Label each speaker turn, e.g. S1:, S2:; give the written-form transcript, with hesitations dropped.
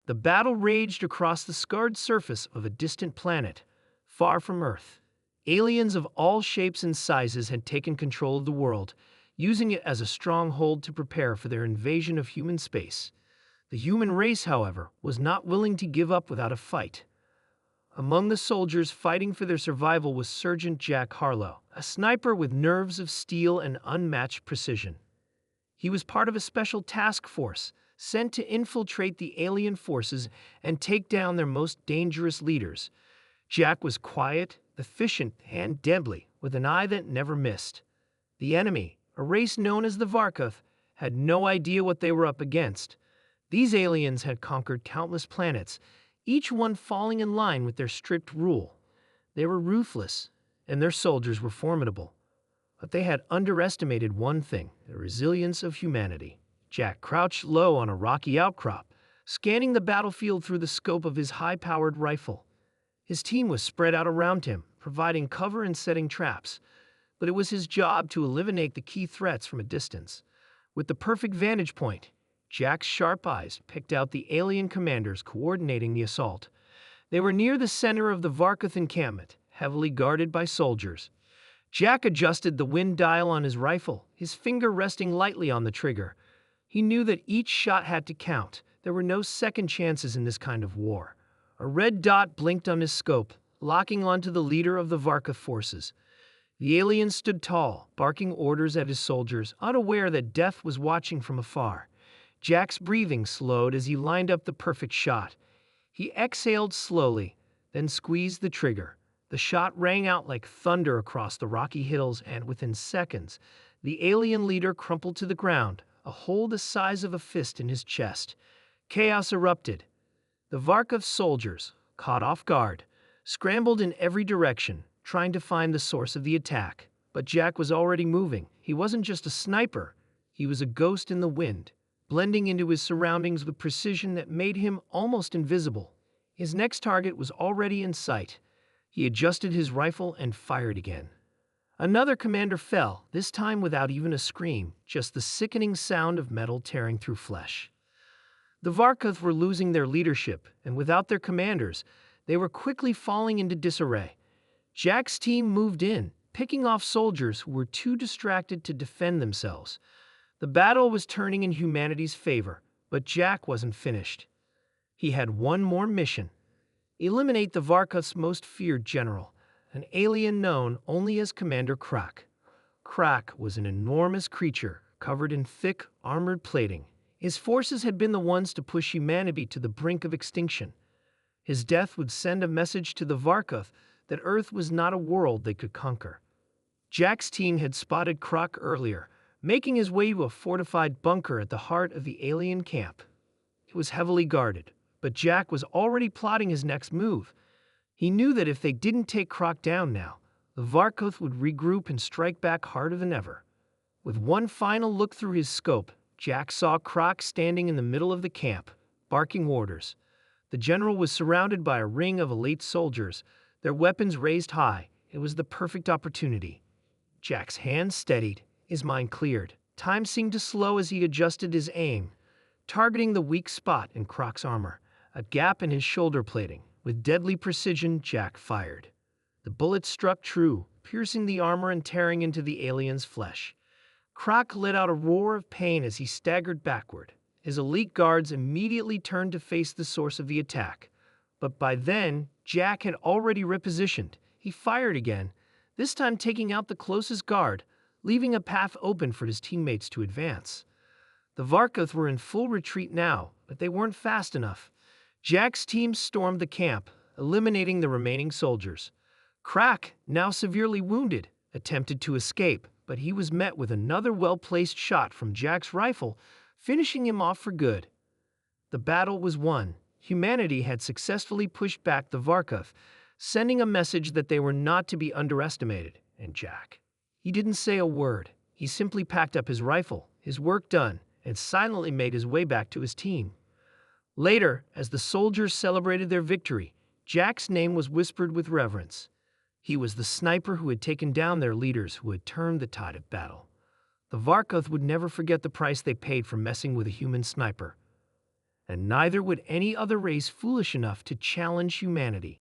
S1: The battle raged across the scarred surface of a distant planet, far from Earth. Aliens of all shapes and sizes had taken control of the world, using it as a stronghold to prepare for their invasion of human space. The human race, however, was not willing to give up without a fight. Among the soldiers fighting for their survival was Sergeant Jack Harlow, a sniper with nerves of steel and unmatched precision. He was part of a special task force sent to infiltrate the alien forces and take down their most dangerous leaders. Jack was quiet, efficient, and deadly, with an eye that never missed. The enemy, a race known as the Varkoth, had no idea what they were up against. These aliens had conquered countless planets, each one falling in line with their strict rule. They were ruthless, and their soldiers were formidable. But they had underestimated one thing: the resilience of humanity. Jack crouched low on a rocky outcrop, scanning the battlefield through the scope of his high-powered rifle. His team was spread out around him, providing cover and setting traps, but it was his job to eliminate the key threats from a distance. With the perfect vantage point, Jack's sharp eyes picked out the alien commanders coordinating the assault. They were near the center of the Varkoth encampment, heavily guarded by soldiers. Jack adjusted the wind dial on his rifle, his finger resting lightly on the trigger. He knew that each shot had to count. There were no second chances in this kind of war. A red dot blinked on his scope, locking onto the leader of the Varkoth forces. The alien stood tall, barking orders at his soldiers, unaware that death was watching from afar. Jack's breathing slowed as he lined up the perfect shot. He exhaled slowly, then squeezed the trigger. The shot rang out like thunder across the rocky hills, and within seconds, the alien leader crumpled to the ground, a hole the size of a fist in his chest. Chaos erupted. The Varkoth soldiers, caught off guard, scrambled in every direction, trying to find the source of the attack. But Jack was already moving. He wasn't just a sniper. He was a ghost in the wind, blending into his surroundings with precision that made him almost invisible. His next target was already in sight. He adjusted his rifle and fired again. Another commander fell, this time without even a scream, just the sickening sound of metal tearing through flesh. The Varkoth were losing their leadership, and without their commanders, they were quickly falling into disarray. Jack's team moved in, picking off soldiers who were too distracted to defend themselves. The battle was turning in humanity's favor, but Jack wasn't finished. He had one more mission: eliminate the Varkoth's most feared general, an alien known only as Commander Krak. Krak was an enormous creature covered in thick, armored plating. His forces had been the ones to push humanity to the brink of extinction. His death would send a message to the Varkoth that Earth was not a world they could conquer. Jack's team had spotted Krak earlier, making his way to a fortified bunker at the heart of the alien camp. It was heavily guarded, but Jack was already plotting his next move. He knew that if they didn't take Krak down now, the Varkoth would regroup and strike back harder than ever. With one final look through his scope, Jack saw Krak standing in the middle of the camp, barking orders. The general was surrounded by a ring of elite soldiers, their weapons raised high. It was the perfect opportunity. Jack's hands steadied, his mind cleared. Time seemed to slow as he adjusted his aim, targeting the weak spot in Krak's armor, a gap in his shoulder plating. With deadly precision, Jack fired. The bullet struck true, piercing the armor and tearing into the alien's flesh. Krak let out a roar of pain as he staggered backward. His elite guards immediately turned to face the source of the attack. But by then, Jack had already repositioned. He fired again, this time taking out the closest guard, leaving a path open for his teammates to advance. The Varkoth were in full retreat now, but they weren't fast enough. Jack's team stormed the camp, eliminating the remaining soldiers. Krak, now severely wounded, attempted to escape, but he was met with another well-placed shot from Jack's rifle, finishing him off for good. The battle was won. Humanity had successfully pushed back the Varkoth, sending a message that they were not to be underestimated. And Jack, he didn't say a word. He simply packed up his rifle, his work done, and silently made his way back to his team. Later, as the soldiers celebrated their victory, Jack's name was whispered with reverence. He was the sniper who had taken down their leaders, who had turned the tide of battle. The Varkoth would never forget the price they paid for messing with a human sniper. and neither would any other race foolish enough to challenge humanity.